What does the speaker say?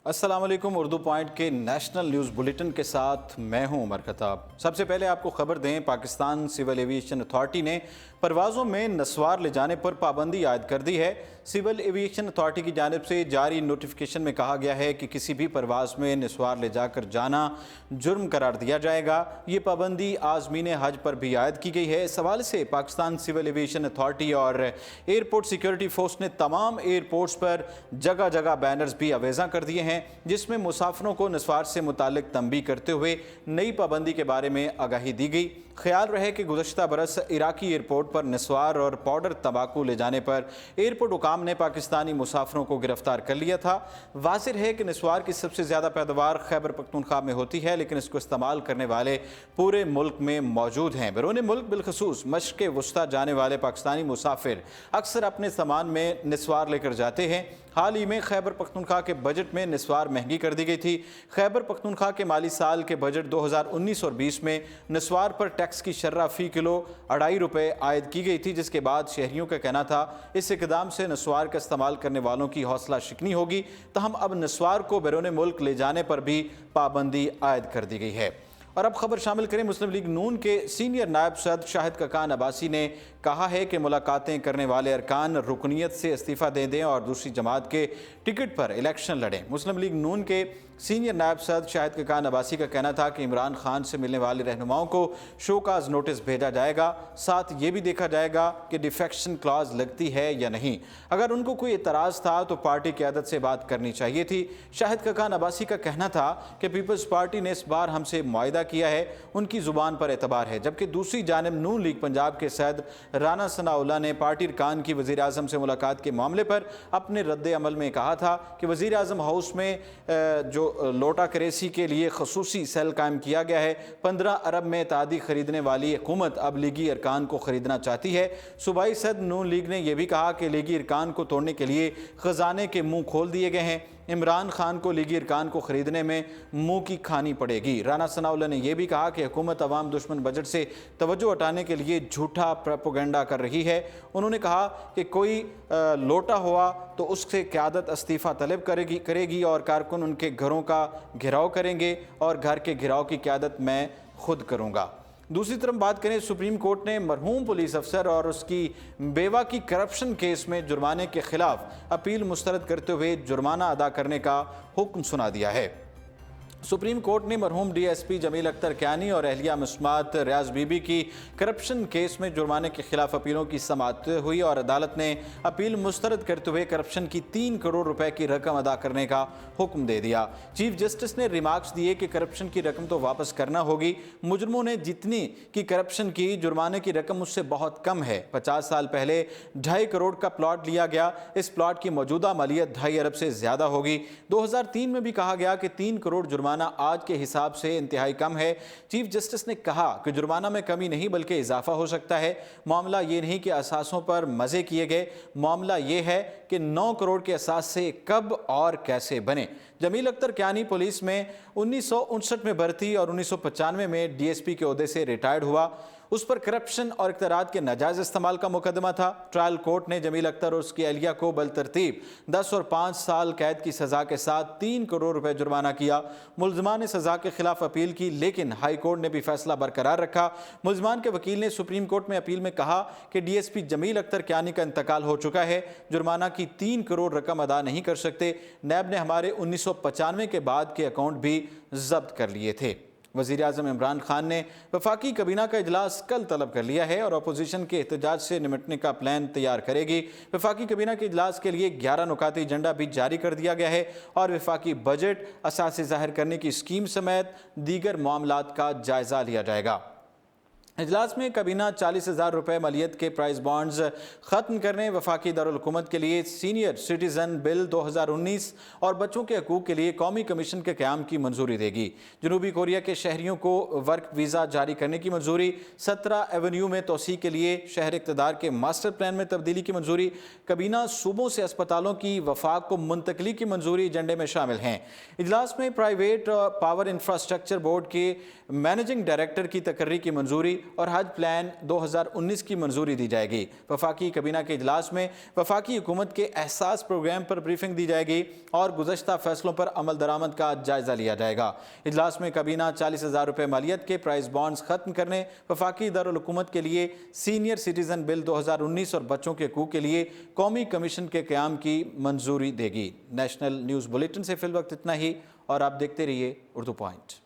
السلام علیکم۔ اردو پوائنٹ کے نیشنل نیوز بلیٹن کے ساتھ میں ہوں عمر خطاب۔ سب سے پہلے آپ کو خبر دیں، پاکستان سول ایویشن اتھارٹی نے پروازوں میں نسوار لے جانے پر پابندی عائد کر دی ہے۔ سول ایویشن اتھارٹی کی جانب سے جاری نوٹیفیکیشن میں کہا گیا ہے کہ کسی بھی پرواز میں نسوار لے جا کر جانا جرم قرار دیا جائے گا۔ یہ پابندی عازمین حج پر بھی عائد کی گئی ہے۔ اس حوالے سے پاکستان سول ایویشن اتھارٹی اور ایئرپورٹ سیکیورٹی فورس نے تمام ایئرپورٹس پر جگہ جگہ بینرز بھی آویزاں کر دیے ہیں، جس میں مسافروں کو نسوار سے متعلق تنبیہ کرتے ہوئے نئی پابندی کے بارے میں آگاہی دی گئی۔ خیال رہے کہ گزشتہ برس عراقی ایئرپورٹ پر نسوار اور پاؤڈر تمباکو لے جانے پر ایئرپورٹ حکام نے پاکستانی مسافروں کو گرفتار کر لیا تھا۔ واضح ہے کہ نسوار کی سب سے زیادہ پیداوار خیبر پختونخوا میں ہوتی ہے، لیکن اس کو استعمال کرنے والے پورے ملک میں موجود ہیں۔ بیرون ملک بالخصوص مشرق وسطیٰ جانے والے پاکستانی مسافر اکثر اپنے سامان میں نسوار لے کر جاتے ہیں۔ حال ہی میں خیبر پختونخوا کے بجٹ میں نسوار مہنگی کر دی گئی تھی۔ خیبر پختونخوا کے مالی سال کے بجٹ 2019 اور 20 میں نسوار پر ٹیکس کی شرح فی کلو 2.5 روپے عائد کی گئی تھی، جس کے بعد شہریوں کا کہنا تھا اس اقدام سے نسوار کا استعمال کرنے والوں کی حوصلہ شکنی ہوگی، تاہم اب نسوار کو بیرون ملک لے جانے پر بھی پابندی عائد کر دی گئی ہے۔ اور اب خبر شامل کریں، مسلم لیگ نون کے سینئر نائب صدر شاہد کاکان عباسی نے کہا ہے کہ ملاقاتیں کرنے والے ارکان رکنیت سے استعفیٰ دے دیں اور دوسری جماعت کے ٹکٹ پر الیکشن لڑیں۔ مسلم لیگ نون کے سینئر نائب صدر شاہد کاکان عباسی کا کہنا تھا کہ عمران خان سے ملنے والے رہنماؤں کو شوکاز نوٹس بھیجا جائے گا، ساتھ یہ بھی دیکھا جائے گا کہ ڈیفیکشن کلاز لگتی ہے یا نہیں۔ اگر ان کو کوئی اعتراض تھا تو پارٹی قیادت سے بات کرنی چاہیے تھی۔ شاہد کاکان عباسی کا کہنا تھا کہ پیپلز پارٹی نے اس بار ہم سے معاہدہ کیا ہے، ان کی زبان پر اعتبار ہے، جبکہ دوسری جانب نون لیگ پنجاب کے صدر رانا ثناء اللہ نے پارٹی ارکان کی وزیر اعظم سے ملاقات کے معاملے پر اپنے رد عمل میں کہا تھا کہ وزیر اعظم ہاؤس میں جو لوٹا کریسی کے لیے خصوصی سیل قائم کیا گیا ہے، 15 ارب میں اتحادی خریدنے والی حکومت اب لیگی ارکان کو خریدنا چاہتی ہے۔ صوبائی صدر نون لیگ نے یہ بھی کہا کہ لیگی ارکان کو توڑنے کے لیے خزانے کے منہ کھول دیے گئے ہیں، عمران خان کو لیگی ارکان کو خریدنے میں منہ کی کھانی پڑے گی۔ رانا ثناء اللہ نے یہ بھی کہا کہ حکومت عوام دشمن بجٹ سے توجہ ہٹانے کے لیے جھوٹا پروپیگنڈا کر رہی ہے۔ انہوں نے کہا کہ کوئی لوٹا ہوا تو اس سے قیادت استعفیٰ طلب کرے گی اور کارکن ان کے گھروں کا گھیراؤ کریں گے اور گھر کے گھیراؤ کی قیادت میں خود کروں گا۔ دوسری طرف بات کریں، سپریم کورٹ نے مرحوم پولیس افسر اور اس کی بیوہ کی کرپشن کیس میں جرمانے کے خلاف اپیل مسترد کرتے ہوئے جرمانہ ادا کرنے کا حکم سنا دیا ہے۔ سپریم کورٹ نے مرحوم ڈی ایس پی جمیل اختر کیانی اور اہلیہ مسمات ریاض بی بی کی کرپشن کیس میں جرمانے کے خلاف اپیلوں کی سماعت ہوئی اور عدالت نے اپیل مسترد کرتے ہوئے کرپشن کی 3 کروڑ روپے کی رقم ادا کرنے کا حکم دے دیا۔ چیف جسٹس نے ریمارکس دیے کہ کرپشن کی رقم تو واپس کرنا ہوگی، مجرموں نے جتنی کی کرپشن کی، جرمانے کی رقم اس سے بہت کم ہے۔ 50 سال پہلے 2.5 کروڑ کا پلاٹ لیا گیا، اس پلاٹ کی موجودہ مالیت 2.5 ارب سے زیادہ ہوگی۔ 2003 میں بھی کہا گیا کہ 3 کروڑ جرمانہ آج کے حساب سے انتہائی کم ہے۔ چیف جسٹس نے کہا کہ جرمانہ میں کمی نہیں بلکہ اضافہ ہو سکتا ہے۔ معاملہ یہ نہیں کہ اثاثوں پر مزے کیے گئے، معاملہ یہ ہے کہ 9 کروڑ کے اثاث سے کب اور کیسے بنے۔ جمیل اختر کیانی پولیس میں 1959 میں بھرتی اور 1995 میں ڈی ایس پی کے عہدے سے ریٹائرڈ ہوا۔ اس پر کرپشن اور اختیارات کے ناجائز استعمال کا مقدمہ تھا۔ ٹرائل کورٹ نے جمیل اختر اور اس کی اہلیہ کو بالترتیب 10 اور 5 سال قید کی سزا کے ساتھ 3 کروڑ روپے جرمانہ کیا۔ ملزمان نے سزا کے خلاف اپیل کی، لیکن ہائی کورٹ نے بھی فیصلہ برقرار رکھا۔ ملزمان کے وکیل نے سپریم کورٹ میں اپیل میں کہا کہ ڈی ایس پی جمیل اختر کیانی کا انتقال ہو چکا ہے، جرمانہ کی 3 کروڑ رقم ادا نہیں کر سکتے۔ نیب نے ہمارے 1995 کے بعد کے اکاؤنٹ بھی ضبط کر لیے تھے۔ وزیر اعظم عمران خان نے وفاقی کابینہ کا اجلاس کل طلب کر لیا ہے اور اپوزیشن کے احتجاج سے نمٹنے کا پلان تیار کرے گی۔ وفاقی کابینہ کے اجلاس کے لیے 11 نکاتی ایجنڈا بھی جاری کر دیا گیا ہے اور وفاقی بجٹ، اثاثے ظاہر کرنے کی اسکیم سمیت دیگر معاملات کا جائزہ لیا جائے گا۔ اجلاس میں کابینہ 40,000 روپے مالیت کے پرائز بانڈز ختم کرنے، وفاقی دارالحکومت کے لیے سینئر سٹیزن بل 2019 اور بچوں کے حقوق کے لیے قومی کمیشن کے قیام کی منظوری دے گی۔ جنوبی کوریا کے شہریوں کو ورک ویزا جاری کرنے کی منظوری، 17 ایونیو میں توسیع کے لیے شہر اقتدار کے ماسٹر پلان میں تبدیلی کی منظوری، کابینہ صوبوں سے اسپتالوں کی وفاق کو منتقلی کی منظوری ایجنڈے میں شامل ہیں۔ اجلاس میں پرائیویٹ پاور انفراسٹرکچر بورڈ کے مینیجنگ ڈائریکٹر کی تقرری کی منظوری، اور حج پلان 2019 کی منظوری دی جائے گی۔ وفاقی کابینہ کے اجلاس میں وفاقی حکومت کے احساس پروگرام پر بریفنگ دی جائے گی اور گزشتہ فیصلوں پر عمل درآمد کا جائزہ لیا جائے گا۔ اجلاس میں کابینہ 40,000 روپے مالیت کے پرائز بانڈز ختم کرنے، وفاقی دارالحکومت کے لیے سینئر سٹیزن بل 2019 اور بچوں کے حقوق کے لیے قومی کمیشن کے قیام کی منظوری دے گی۔ نیشنل نیوز بلیٹن سے فی الوقت اتنا ہی، اور آپ دیکھتے رہیے اردو پوائنٹ۔